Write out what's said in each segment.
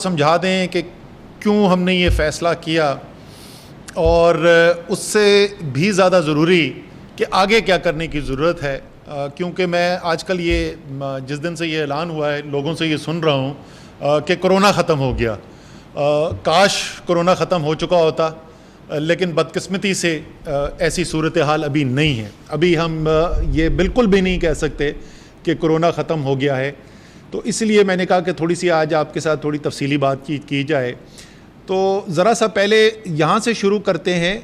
سمجھا دیں کہ کیوں ہم نے یہ فیصلہ کیا، اور اس سے بھی زیادہ ضروری کہ آگے کیا کرنے کی ضرورت ہے، کیونکہ میں آج کل جس دن سے یہ اعلان ہوا ہے لوگوں سے یہ سن رہا ہوں کہ کرونا ختم ہو گیا۔ کاش کرونا ختم ہو چکا ہوتا، لیکن بدقسمتی سے ایسی صورتحال ابھی نہیں ہے۔ ابھی ہم یہ بالکل بھی نہیں کہہ سکتے کہ کرونا ختم ہو گیا ہے، تو اس لیے میں نے کہا کہ تھوڑی سی آج آپ کے ساتھ تھوڑی تفصیلی بات چیت کی جائے۔ تو ذرا سا پہلے یہاں سے شروع کرتے ہیں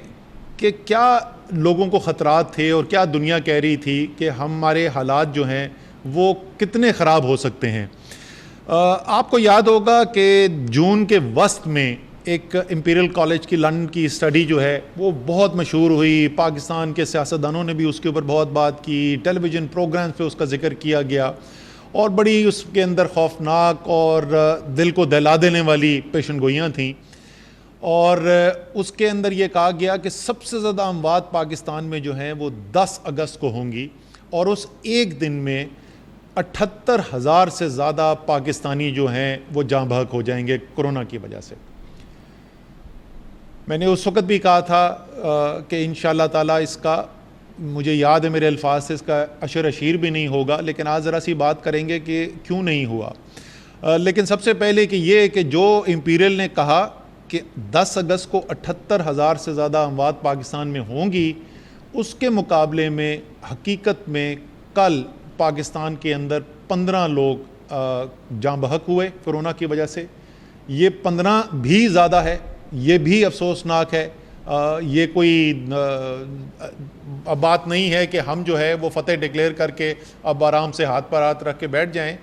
کہ کیا لوگوں کو خطرات تھے اور کیا دنیا کہہ رہی تھی کہ ہمارے حالات جو ہیں وہ کتنے خراب ہو سکتے ہیں۔ آپ کو یاد ہوگا کہ جون کے وسط میں ایک امپیریل کالج کی لندن کی اسٹڈی جو ہے وہ بہت مشہور ہوئی، پاکستان کے سیاستدانوں نے بھی اس کے اوپر بہت بات کی، ٹیلی ویژن پروگرامز پہ اس کا ذکر کیا گیا، اور بڑی اس کے اندر خوفناک اور دل کو دہلا دینے والی پیشن گوئیاں تھیں، اور اس کے اندر یہ کہا گیا کہ سب سے زیادہ اموات پاکستان میں جو ہیں وہ 10 اگست کو ہوں گی، اور اس ایک دن میں 78,000 سے زیادہ پاکستانی جو ہیں وہ جاں بحق ہو جائیں گے کرونا کی وجہ سے۔ میں نے اس وقت بھی کہا تھا کہ انشاءاللہ تعالیٰ اس کا، مجھے یاد ہے میرے الفاظ سے، اس کا عشر اشیر بھی نہیں ہوگا، لیکن آج ذرا سی بات کریں گے کہ کیوں نہیں ہوا۔ لیکن سب سے پہلے کہ یہ کہ جو امپیریل نے کہا کہ 10 اگست کو 78,000 سے زیادہ اموات پاکستان میں ہوں گی، اس کے مقابلے میں حقیقت میں کل پاکستان کے اندر 15 لوگ جاں بحق ہوئے کرونا کی وجہ سے۔ یہ 15 بھی زیادہ ہے، یہ بھی افسوسناک ہے۔ یہ کوئی بات نہیں ہے کہ ہم جو ہے وہ فتح ڈکلیئر کر کے اب آرام سے ہاتھ پر ہاتھ رکھ کے بیٹھ جائیں،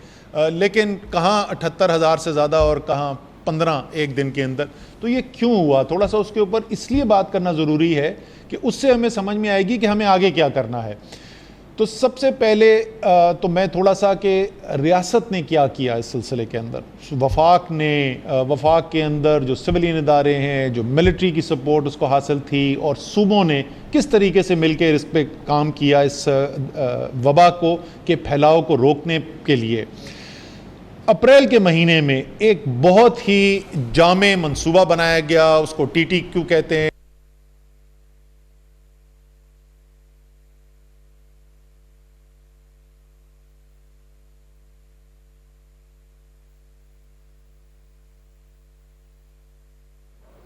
لیکن کہاں 78,000 سے زیادہ اور کہاں 15 ایک دن کے اندر۔ تو یہ کیوں ہوا، تھوڑا سا اس کے اوپر اس لیے بات کرنا ضروری ہے کہ اس سے ہمیں سمجھ میں آئے گی کہ ہمیں آگے کیا کرنا ہے۔ تو سب سے پہلے تو میں تھوڑا سا کہ ریاست نے کیا کیا اس سلسلے کے اندر، وفاق کے اندر جو سولین ادارے ہیں، جو ملٹری کی سپورٹ اس کو حاصل تھی، اور صوبوں نے کس طریقے سے مل کے اس پہ کام کیا اس وبا کو کہ پھیلاؤ کو روکنے کے لیے۔ اپریل کے مہینے میں ایک بہت ہی جامع منصوبہ بنایا گیا، اس کو TTQ کہتے ہیں۔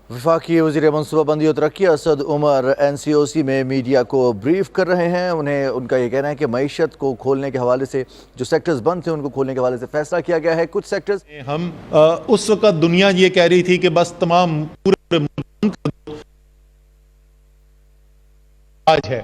وفاقی وزیر منصوبہ بندی و ترقی اسد عمر NCOC میں میڈیا کو بریف کر رہے ہیں۔ ان کا یہ کہنا ہے کہ معیشت کو کھولنے کے حوالے سے جو سیکٹرز بند تھے ان کو کھولنے کے حوالے سے فیصلہ کیا گیا ہے۔ کچھ سیکٹرز ہم اس وقت دنیا یہ کہہ رہی تھی کہ بس تمام پورے ملک آج ہے۔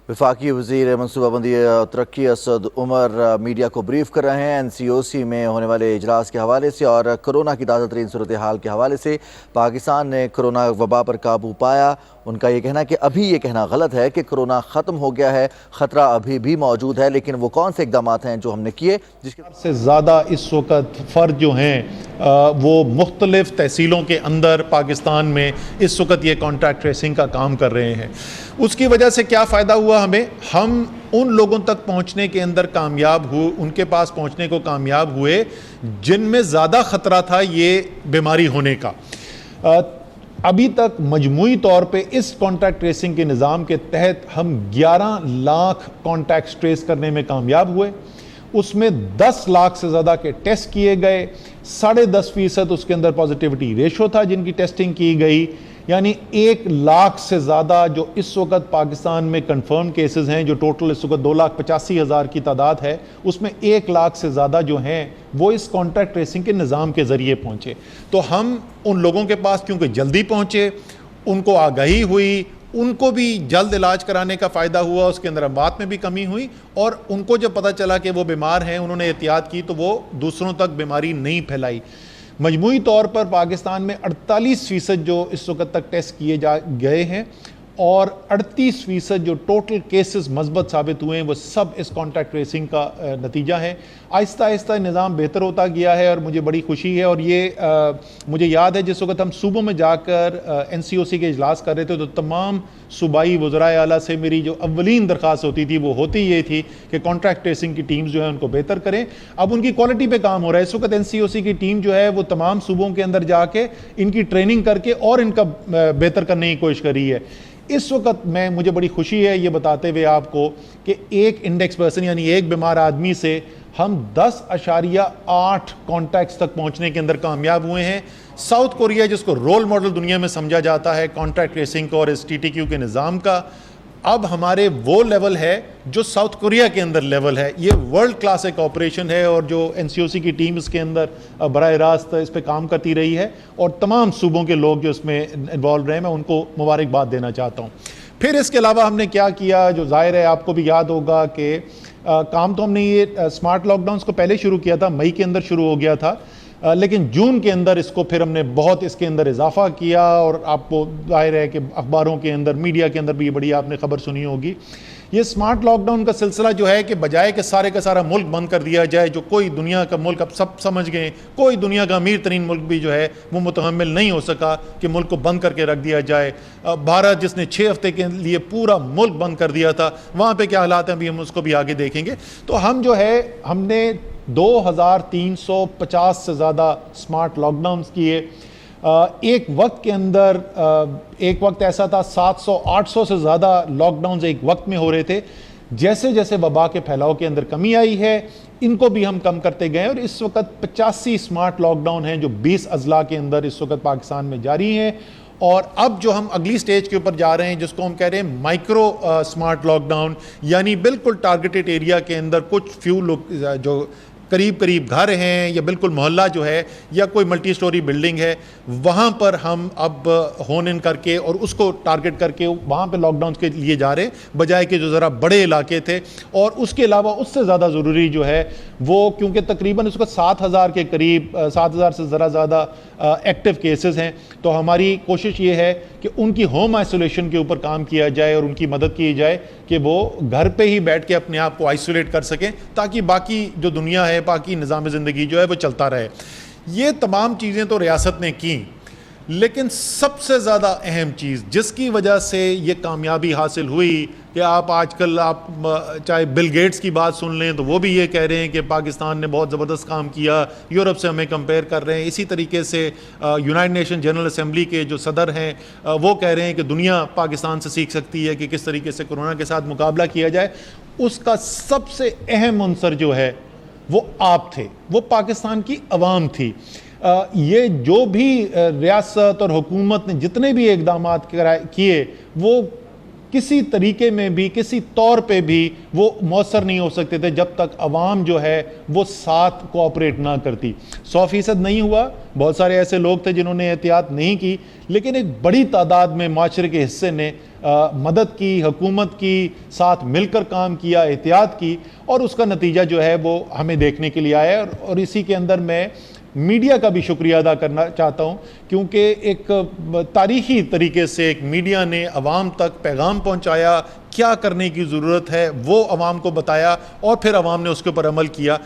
وفاقی وزیر منصوبہ بندی و ترقی اسد عمر میڈیا کو بریف کر رہے ہیں NCOC میں ہونے والے اجلاس کے حوالے سے اور کرونا کی تازہ ترین صورتحال کے حوالے سے۔ پاکستان نے کرونا وبا پر قابو پایا۔ ان کا یہ کہنا ہے کہ ابھی یہ کہنا غلط ہے کہ کرونا ختم ہو گیا ہے، خطرہ ابھی بھی موجود ہے، لیکن وہ کون سے اقدامات ہیں جو ہم نے کیے جس کے سے زیادہ اس وقت فرد جو ہیں وہ مختلف تحصیلوں کے اندر پاکستان میں اس وقت یہ کانٹیکٹ ٹریسنگ کا کام کر رہے ہیں۔ اس کی وجہ سے کیا فائدہ ہوا ہمیں، ہم ان لوگوں تک پہنچنے کے اندر کامیاب ہوئے، ان کے پاس پہنچنے کو کامیاب ہوئے جن میں زیادہ خطرہ تھا یہ بیماری ہونے کا۔ ابھی تک مجموعی طور پہ اس کانٹیکٹ ٹریسنگ کے نظام کے تحت ہم 11 لاکھ کانٹیکٹس ٹریس کرنے میں کامیاب ہوئے، اس میں 10 لاکھ سے زیادہ کے ٹیسٹ کیے گئے، 10.5% اس کے اندر پازیٹیوٹی ریشو تھا جن کی ٹیسٹنگ کی گئی، یعنی 1 لاکھ سے زیادہ جو اس وقت پاکستان میں کنفرم کیسز ہیں، جو ٹوٹل اس وقت 2,85,000 کی تعداد ہے، اس میں 1 لاکھ سے زیادہ جو ہیں وہ اس کانٹیکٹ ٹریسنگ کے نظام کے ذریعے پہنچے۔ تو ہم ان لوگوں کے پاس کیونکہ جلدی پہنچے، ان کو آگاہی ہوئی، ان کو بھی جلد علاج کرانے کا فائدہ ہوا، اس کے اندر اموات میں بھی کمی ہوئی، اور ان کو جب پتہ چلا کہ وہ بیمار ہیں انہوں نے احتیاط کی تو وہ دوسروں تک بیماری نہیں پھیلائی۔ مجموعی طور پر پاکستان میں 48% جو اس وقت تک ٹیسٹ کیے گئے ہیں، اور 38% جو ٹوٹل کیسز مثبت ثابت ہوئے ہیں وہ سب اس کانٹیکٹ ٹریسنگ کا نتیجہ ہے. آہستہ آہستہ نظام بہتر ہوتا گیا ہے اور مجھے بڑی خوشی ہے. اور یہ مجھے یاد ہے جس وقت ہم صوبوں میں جا کر NCOC کے اجلاس کر رہے تھے تو تمام صوبائی وزرائے اعلیٰ سے میری جو اولین درخواست ہوتی تھی وہ ہوتی یہ تھی کہ کانٹیکٹ ٹریسنگ کی ٹیمز جو ہیں ان کو بہتر کریں. اب ان کی کوالٹی پہ کام ہو رہا ہے. اس وقت NCOC کی ٹیم جو ہے وہ تمام صوبوں کے اندر جا کے ان کی ٹریننگ کر کے اور ان کا بہتر کرنے کی کوشش کر رہی ہے. اس وقت مجھے بڑی خوشی ہے یہ بتاتے ہوئے آپ کو کہ ایک انڈیکس پرسن یعنی ایک بیمار آدمی سے ہم 10.8 کانٹیکٹس تک پہنچنے کے اندر کامیاب ہوئے ہیں. ساؤتھ کوریا جس کو رول ماڈل دنیا میں سمجھا جاتا ہے کانٹیکٹ ٹریسنگ کو اور اس TTQ کے نظام کا، اب ہمارے وہ لیول ہے جو ساؤتھ کوریا کے اندر لیول ہے. یہ ورلڈ کلاس ایک آپریشن ہے اور جو NCOC کی ٹیم اس کے اندر براہ راست اس پہ کام کرتی رہی ہے اور تمام صوبوں کے لوگ جو اس میں انوالو رہے ہیں میں ان کو مبارکباد دینا چاہتا ہوں. پھر اس کے علاوہ ہم نے کیا کیا جو ظاہر ہے آپ کو بھی یاد ہوگا کہ کام تو ہم نے یہ اسمارٹ لاک ڈاؤنس کو پہلے شروع کیا تھا، مئی کے اندر شروع ہو گیا تھا، لیکن جون کے اندر اس کو پھر ہم نے بہت اس کے اندر اضافہ کیا. اور آپ کو ظاہر ہے کہ اخباروں کے اندر میڈیا کے اندر بھی یہ بڑی آپ نے خبر سنی ہوگی. یہ اسمارٹ لاک ڈاؤن کا سلسلہ جو ہے کہ بجائے کہ سارے کا سارا ملک بند کر دیا جائے، جو کوئی دنیا کا ملک اب سب سمجھ گئے کوئی دنیا کا امیر ترین ملک بھی جو ہے وہ متحمل نہیں ہو سکا کہ ملک کو بند کر کے رکھ دیا جائے. بھارت جس نے 6 ہفتے کے لیے پورا ملک بند کر دیا تھا وہاں پہ کیا حالات ہیں ابھی ہم اس کو بھی آگے دیکھیں گے. تو ہم جو ہے ہم نے 2350 سے زیادہ اسمارٹ لاک ڈاؤنس کیے. ایک وقت کے اندر ایک وقت ایسا تھا 700-800 سے زیادہ لاک ڈاؤنز ایک وقت میں ہو رہے تھے. جیسے جیسے وبا کے پھیلاؤ کے اندر کمی آئی ہے ان کو بھی ہم کم کرتے گئے اور اس وقت 85 اسمارٹ لاک ڈاؤن ہیں جو 20 اضلاع کے اندر اس وقت پاکستان میں جاری ہیں. اور اب جو ہم اگلی سٹیج کے اوپر جا رہے ہیں جس کو ہم کہہ رہے ہیں مائکرو اسمارٹ لاک ڈاؤن، یعنی بالکل ٹارگیٹڈ ایریا کے اندر کچھ فیو لوگ جو قریب گھر ہیں یا بالکل محلہ جو ہے یا کوئی ملٹی سٹوری بلڈنگ ہے وہاں پر ہم اب ہون ان کر کے اور اس کو ٹارگٹ کر کے وہاں پہ لاک ڈاؤن کے لیے جا رہے ہیں بجائے کہ جو ذرا بڑے علاقے تھے. اور اس کے علاوہ اس سے زیادہ ضروری جو ہے وہ کیونکہ تقریباً اس وقت 7000 کے قریب 7000 سے ذرا زیادہ ایکٹیو کیسز ہیں تو ہماری کوشش یہ ہے کہ ان کی ہوم آئسولیشن کے اوپر کام کیا جائے اور ان کی مدد کی جائے کہ وہ گھر پہ ہی بیٹھ کے اپنے آپ کو آئسولیٹ کر سکیں تاکہ باقی جو دنیا ہے باقی نظام زندگی جو ہے وہ چلتا رہے. یہ تمام چیزیں تو ریاست نے کی، لیکن سب سے زیادہ اہم چیز جس کی وجہ سے یہ کامیابی حاصل ہوئی کہ آپ آج کل آپ چاہے بل گیٹس کی بات سن لیں تو وہ بھی یہ کہہ رہے ہیں کہ پاکستان نے بہت زبردست کام کیا، یورپ سے ہمیں کمپیئر کر رہے ہیں. اسی طریقے سے یونائٹڈ نیشن جنرل اسمبلی کے جو صدر ہیں وہ کہہ رہے ہیں کہ دنیا پاکستان سے سیکھ سکتی ہے کہ کس طریقے سے کورونا کے ساتھ مقابلہ کیا جائے. اس کا سب سے اہم عنصر جو ہے وہ آپ تھے، وہ پاکستان کی عوام تھی. یہ جو بھی ریاست اور حکومت نے جتنے بھی اقدامات کیے وہ کسی طریقے میں بھی کسی طور پہ بھی وہ مؤثر نہیں ہو سکتے تھے جب تک عوام جو ہے وہ ساتھ کوآپریٹ نہ کرتی. 100% نہیں ہوا، بہت سارے ایسے لوگ تھے جنہوں نے احتیاط نہیں کی، لیکن ایک بڑی تعداد میں معاشرے کے حصے نے مدد کی، حکومت کی، ساتھ مل کر کام کیا، احتیاط کی اور اس کا نتیجہ جو ہے وہ ہمیں دیکھنے کے لیے آیا. اور اسی کے اندر میں میڈیا کا بھی شکریہ ادا کرنا چاہتا ہوں کیونکہ ایک تاریخی طریقے سے ایک میڈیا نے عوام تک پیغام پہنچایا، کیا کرنے کی ضرورت ہے وہ عوام کو بتایا اور پھر عوام نے اس کے اوپر عمل کیا.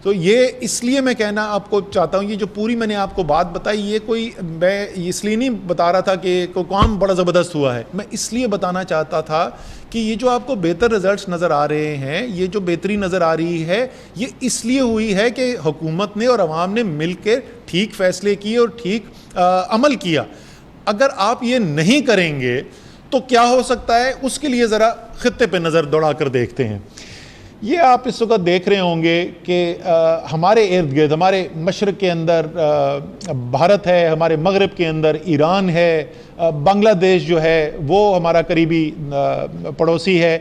تو یہ اس لیے میں کہنا آپ کو چاہتا ہوں یہ جو پوری میں نے آپ کو بات بتائی یہ کوئی میں اس لیے نہیں بتا رہا تھا کہ کوئی کام بڑا زبردست ہوا ہے، میں اس لیے بتانا چاہتا تھا کہ یہ جو آپ کو بہتر رزلٹس نظر آ رہے ہیں، یہ جو بہتری نظر آ رہی ہے یہ اس لیے ہوئی ہے کہ حکومت نے اور عوام نے مل کے ٹھیک فیصلے کیے اور ٹھیک عمل کیا. اگر آپ یہ نہیں کریں گے تو کیا ہو سکتا ہے اس کے لیے ذرا خطے پہ نظر دوڑا کر دیکھتے ہیں. یہ آپ اس وقت دیکھ رہے ہوں گے کہ ہمارے ارد گرد ہمارے مشرق کے اندر بھارت ہے، ہمارے مغرب کے اندر ایران ہے، بنگلہ دیش جو ہے وہ ہمارا قریبی پڑوسی ہے.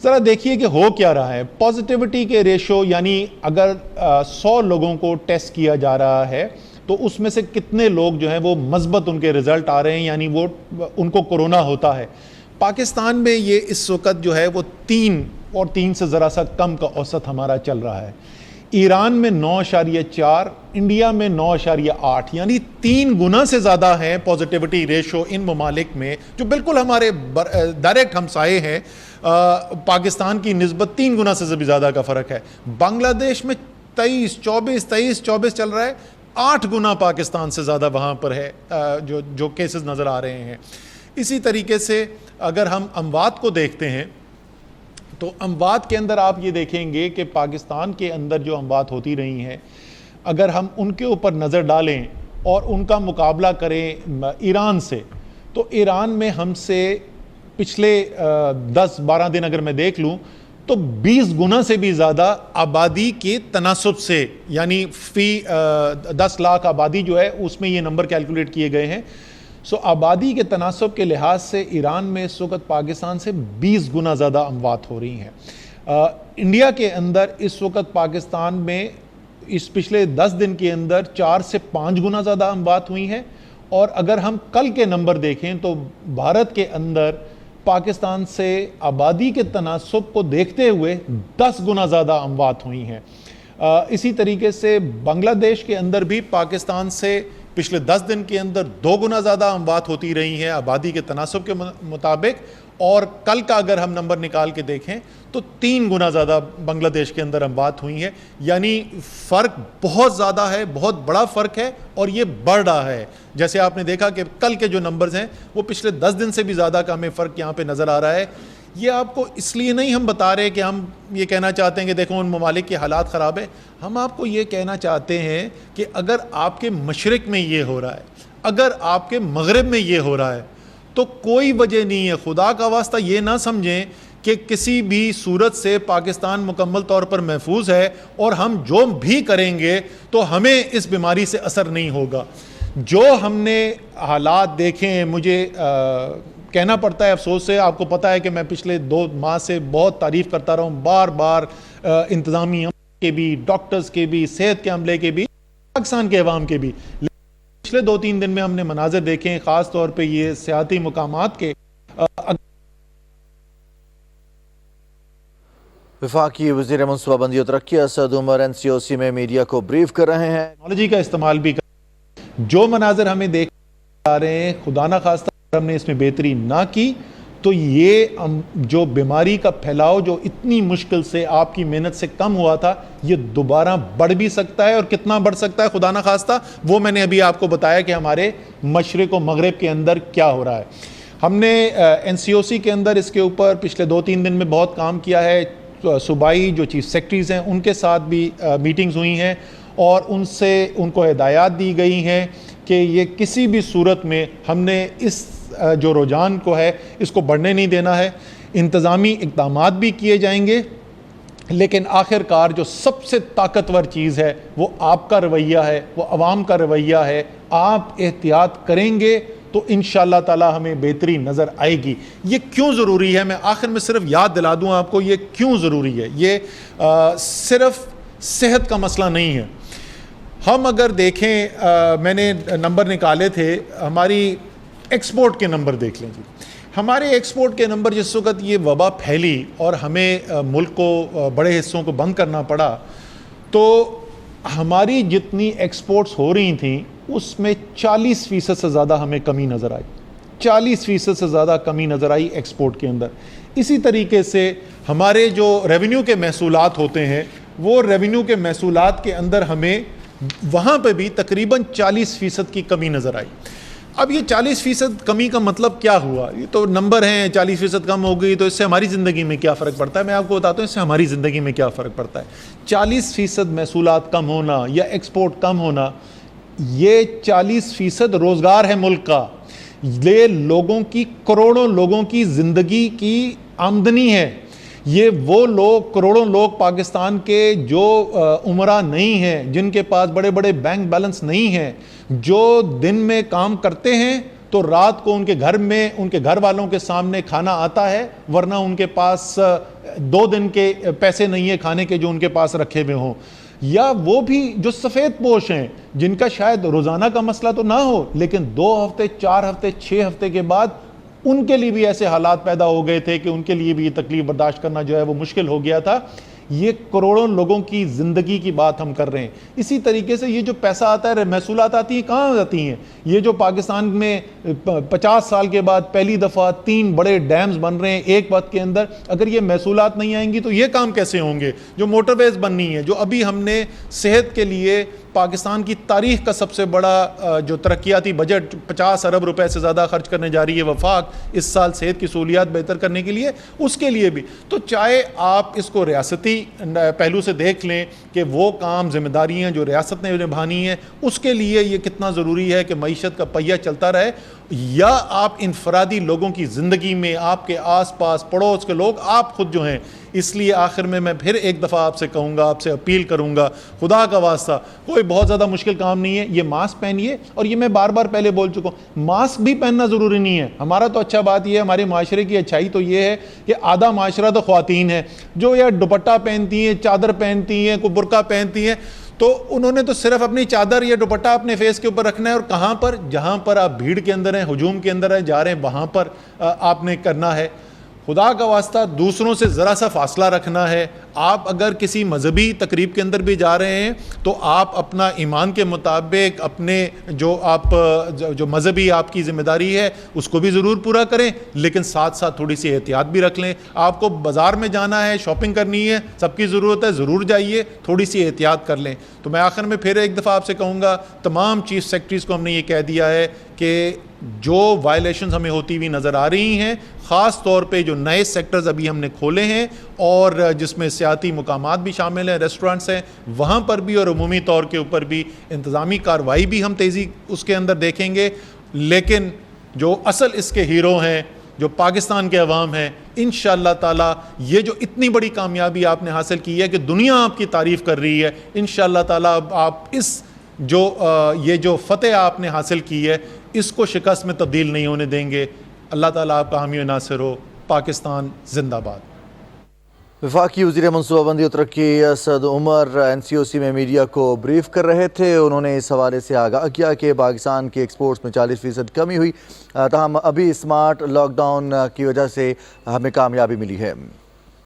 ذرا دیکھیے کہ ہو کیا رہا ہے. پازیٹیوٹی کے ریشو یعنی اگر 100 لوگوں کو ٹیسٹ کیا جا رہا ہے تو اس میں سے کتنے لوگ جو ہیں وہ مثبت ان کے رزلٹ آ رہے ہیں یعنی وہ ان کو کورونا ہوتا ہے. پاکستان میں یہ اس وقت جو ہے وہ 3 اور 3 سے ذرا سا کم کا اوسط ہمارا چل رہا ہے. ایران میں 9.4, انڈیا میں 9.8, یعنی 3 گنا سے زیادہ ہے پازیٹیوٹی ریشو ان ممالک میں جو بالکل ہمارے ڈائریکٹ ہمسائے ہیں. پاکستان کی نسبت 3 گنا سے بھی زیادہ کا فرق ہے. بنگلہ دیش میں 23-24 چل رہا ہے, 8 گنا پاکستان سے زیادہ وہاں پر ہے جو کیسز نظر آ رہے ہیں. اسی طریقے سے اگر ہم اموات کو دیکھتے ہیں تو اموات کے اندر آپ یہ دیکھیں گے کہ پاکستان کے اندر جو اموات ہوتی رہی ہیں, اگر ہم ان کے اوپر نظر ڈالیں اور ان کا مقابلہ کریں ایران سے, تو ایران میں ہم سے پچھلے 10-12 دن اگر میں دیکھ لوں تو 20 گنا سے بھی زیادہ آبادی کے تناسب سے, یعنی فی 10 لاکھ آبادی جو ہے اس میں یہ نمبر کیلکولیٹ کیے گئے ہیں. آبادی کے تناسب کے لحاظ سے ایران میں اس وقت پاکستان سے 20 گنا زیادہ اموات ہو رہی ہیں. انڈیا کے اندر اس وقت پاکستان میں اس پچھلے 10 دن کے اندر 4 سے 5 گنا زیادہ اموات ہوئی ہیں, اور اگر ہم کل کے نمبر دیکھیں تو بھارت کے اندر پاکستان سے آبادی کے تناسب کو دیکھتے ہوئے 10 گنا زیادہ اموات ہوئی ہیں. اسی طریقے سے بنگلہ دیش کے اندر بھی پاکستان سے پچھلے 10 دن کے اندر 2 گنا زیادہ اموات ہوتی رہی ہیں آبادی کے تناسب کے مطابق, اور کل کا اگر ہم نمبر نکال کے دیکھیں تو 3 گنا زیادہ بنگلہ دیش کے اندر اموات ہوئی ہیں. یعنی فرق بہت زیادہ ہے, بہت بڑا فرق ہے, اور یہ بڑھ رہا ہے. جیسے آپ نے دیکھا کہ کل کے جو نمبرز ہیں وہ پچھلے 10 دن سے بھی زیادہ کا ہمیں فرق یہاں پہ نظر آ رہا ہے. یہ آپ کو اس لیے نہیں ہم بتا رہے کہ ہم یہ کہنا چاہتے ہیں کہ دیکھو ان ممالک کے حالات خراب ہیں. ہم آپ کو یہ کہنا چاہتے ہیں کہ اگر آپ کے مشرق میں یہ ہو رہا ہے, اگر آپ کے مغرب میں یہ ہو رہا ہے, تو کوئی وجہ نہیں ہے. خدا کا واسطہ یہ نہ سمجھیں کہ کسی بھی صورت سے پاکستان مکمل طور پر محفوظ ہے اور ہم جو بھی کریں گے تو ہمیں اس بیماری سے اثر نہیں ہوگا. جو ہم نے حالات دیکھے ہیں, مجھے کہنا پڑتا ہے افسوس سے, آپ کو پتہ ہے کہ میں پچھلے 2 ماہ سے بہت تعریف کرتا رہا ہوں بار بار, انتظامی عملے کے بھی, ڈاکٹرز کے بھی, صحت کے عملے کے بھی, پاکستان کے عوام کے بھی. پچھلے 2-3 دن میں ہم نے مناظر دیکھے ہیں, خاص طور پہ یہ سیاحتی مقامات کے. وفاقی وزیر منصوبہ بندی و ترقی اسد عمر NCOC میں میڈیا کو بریف کر رہے ہیں. ٹیکنالوجی کا استعمال بھی جو مناظر ہمیں دیکھ آ رہے ہیں, خدا نہ خواستہ ہم نے اس میں بہتری نہ کی تو یہ جو بیماری کا پھیلاؤ جو اتنی مشکل سے آپ کی محنت سے کم ہوا تھا, یہ دوبارہ بڑھ بھی سکتا ہے. اور کتنا بڑھ سکتا ہے خدا نہ خواستہ, وہ میں نے ابھی آپ کو بتایا کہ ہمارے مشرق و مغرب کے اندر کیا ہو رہا ہے. ہم نے NCOC کے اندر اس کے اوپر پچھلے 2-3 دن میں بہت کام کیا ہے. صوبائی جو چیف سیکرٹریز ہیں ان کے ساتھ بھی میٹنگز ہوئی ہیں, اور ان کو ہدایات دی گئی ہیں کہ یہ کسی بھی صورت میں ہم نے اس جو رجحان کو ہے اس کو بڑھنے نہیں دینا ہے. انتظامی اقدامات بھی کیے جائیں گے, لیکن آخر کار جو سب سے طاقتور چیز ہے وہ آپ کا رویہ ہے, وہ عوام کا رویہ ہے. آپ احتیاط کریں گے تو انشاءاللہ تعالی ہمیں بہتری نظر آئے گی. یہ کیوں ضروری ہے, میں آخر میں صرف یاد دلا دوں آپ کو یہ کیوں ضروری ہے. یہ صرف صحت کا مسئلہ نہیں ہے. ہم اگر دیکھیں, میں نے نمبر نکالے تھے, ہماری ایکسپورٹ کے نمبر دیکھ لیں جی. ہمارے ایکسپورٹ کے نمبر جس وقت یہ وبا پھیلی اور ہمیں ملک کو بڑے حصوں کو بند کرنا پڑا, تو ہماری جتنی ایکسپورٹس ہو رہی تھیں اس میں 40% سے زیادہ ہمیں کمی نظر آئی. 40% سے زیادہ کمی نظر آئی ایکسپورٹ کے اندر. اسی طریقے سے ہمارے جو ریونیو کے محصولات ہوتے ہیں, وہ ریونیو کے محصولات کے اندر ہمیں وہاں پہ بھی تقریباً 40% کی کمی نظر آئی. اب یہ 40% کمی کا مطلب کیا ہوا؟ یہ تو نمبر ہیں, 40% کم ہو گئی تو اس سے ہماری زندگی میں کیا فرق پڑتا ہے. میں آپ کو بتاتا ہوں اس سے ہماری زندگی میں کیا فرق پڑتا ہے. 40% محصولات کم ہونا یا ایکسپورٹ کم ہونا, یہ 40% روزگار ہے ملک کا. یہ لوگوں کی, کروڑوں لوگوں کی زندگی کی آمدنی ہے. یہ وہ لوگ, کروڑوں لوگ پاکستان کے جو عمرہ نہیں ہیں, جن کے پاس بڑے بڑے بینک بیلنس نہیں ہیں, جو دن میں کام کرتے ہیں تو رات کو ان کے گھر میں ان کے گھر والوں کے سامنے کھانا آتا ہے, ورنہ ان کے پاس 2 دن کے پیسے نہیں ہیں کھانے کے جو ان کے پاس رکھے ہوئے ہوں. یا وہ بھی جو سفید پوش ہیں, جن کا شاید روزانہ کا مسئلہ تو نہ ہو, لیکن 2 ہفتے 4 ہفتے 6 ہفتے کے بعد ان کے لیے بھی ایسے حالات پیدا ہو گئے تھے کہ ان کے لیے بھی یہ تکلیف برداشت کرنا جو ہے وہ مشکل ہو گیا تھا. یہ کروڑوں لوگوں کی زندگی کی بات ہم کر رہے ہیں. اسی طریقے سے یہ جو پیسہ آتا ہے, محصولات آتی ہیں, کہاں جاتی ہیں؟ یہ جو پاکستان میں 50 سال کے بعد پہلی دفعہ 3 بڑے ڈیمز بن رہے ہیں ایک وقت کے اندر, اگر یہ محصولات نہیں آئیں گی تو یہ کام کیسے ہوں گے؟ جو موٹر ویز بننی ہے, جو ابھی ہم نے صحت کے لیے پاکستان کی تاریخ کا سب سے بڑا جو ترقیاتی بجٹ 50 ارب روپے سے زیادہ خرچ کرنے جا رہی ہے وفاق اس سال صحت کی سہولیات بہتر کرنے کے لیے, اس کے لیے بھی تو چاہے آپ اس کو ریاستی پہلو سے دیکھ لیں کہ وہ کام ذمہ داریاں جو ریاست نے نبھانی ہیں اس کے لیے یہ کتنا ضروری ہے کہ معیشت کا پہیہ چلتا رہے, یا آپ انفرادی لوگوں کی زندگی میں آپ کے آس پاس پڑوس کے لوگ آپ خود جو ہیں. اس لیے آخر میں پھر ایک دفعہ آپ سے کہوں گا, آپ سے اپیل کروں گا, خدا کا واسطہ کوئی بہت زیادہ مشکل کام نہیں ہے, یہ ماسک پہنیے. اور یہ میں بار بار پہلے بول چکا ہوں, ماسک بھی پہننا ضروری نہیں ہے. ہمارا تو اچھا بات یہ ہے, ہمارے معاشرے کی اچھائی تو یہ ہے کہ آدھا معاشرہ تو خواتین ہے جو یا دوپٹہ پہنتی ہیں, چادر پہنتی ہیں, کوئی برقع پہنتی ہیں, تو انہوں نے تو صرف اپنی چادر یا دوپٹہ اپنے فیس کے اوپر رکھنا ہے, اور کہاں پر, جہاں پر آپ بھیڑ کے اندر ہیں, ہجوم کے اندر ہیں, جا رہے ہیں, وہاں پر آپ نے کرنا ہے. خدا کا واسطہ دوسروں سے ذرا سا فاصلہ رکھنا ہے. آپ اگر کسی مذہبی تقریب کے اندر بھی جا رہے ہیں تو آپ اپنا ایمان کے مطابق اپنے جو مذہبی آپ کی ذمہ داری ہے اس کو بھی ضرور پورا کریں, لیکن ساتھ ساتھ تھوڑی سی احتیاط بھی رکھ لیں. آپ کو بازار میں جانا ہے, شاپنگ کرنی ہے, سب کی ضرورت ہے, ضرور جائیے, تھوڑی سی احتیاط کر لیں. تو میں آخر میں پھر ایک دفعہ آپ سے کہوں گا, تمام چیف سیکرٹریز کو ہم نے یہ کہہ دیا ہے کہ جو وائلیشنز ہمیں ہوتی ہوئی نظر آ رہی ہیں, خاص طور پہ جو نئے سیکٹرز ابھی ہم نے کھولے ہیں اور جس میں سیاحتی مقامات بھی شامل ہیں, ریسٹورنٹس ہیں, وہاں پر بھی اور عمومی طور کے اوپر بھی انتظامی کارروائی بھی ہم تیزی اس کے اندر دیکھیں گے. لیکن جو اصل اس کے ہیرو ہیں, جو پاکستان کے عوام ہیں, انشاءاللہ تعالی یہ جو اتنی بڑی کامیابی آپ نے حاصل کی ہے کہ دنیا آپ کی تعریف کر رہی ہے, انشاءاللہ تعالی آپ اس یہ جو فتح آپ نے حاصل کی ہے اس کو شکست میں تبدیل نہیں ہونے دیں گے. اللہ تعالیٰ آپ کا حامی و ناصر ہو. پاکستان زندہ باد. وفاقی وزیر منصوبہ بندی و ترقی اسد عمر NCOC میں میڈیا کو بریف کر رہے تھے. انہوں نے اس حوالے سے آگاہ کیا کہ پاکستان کے ایکسپورٹس میں 40% کمی ہوئی, تاہم ابھی اسمارٹ لاک ڈاؤن کی وجہ سے ہمیں کامیابی ملی ہے.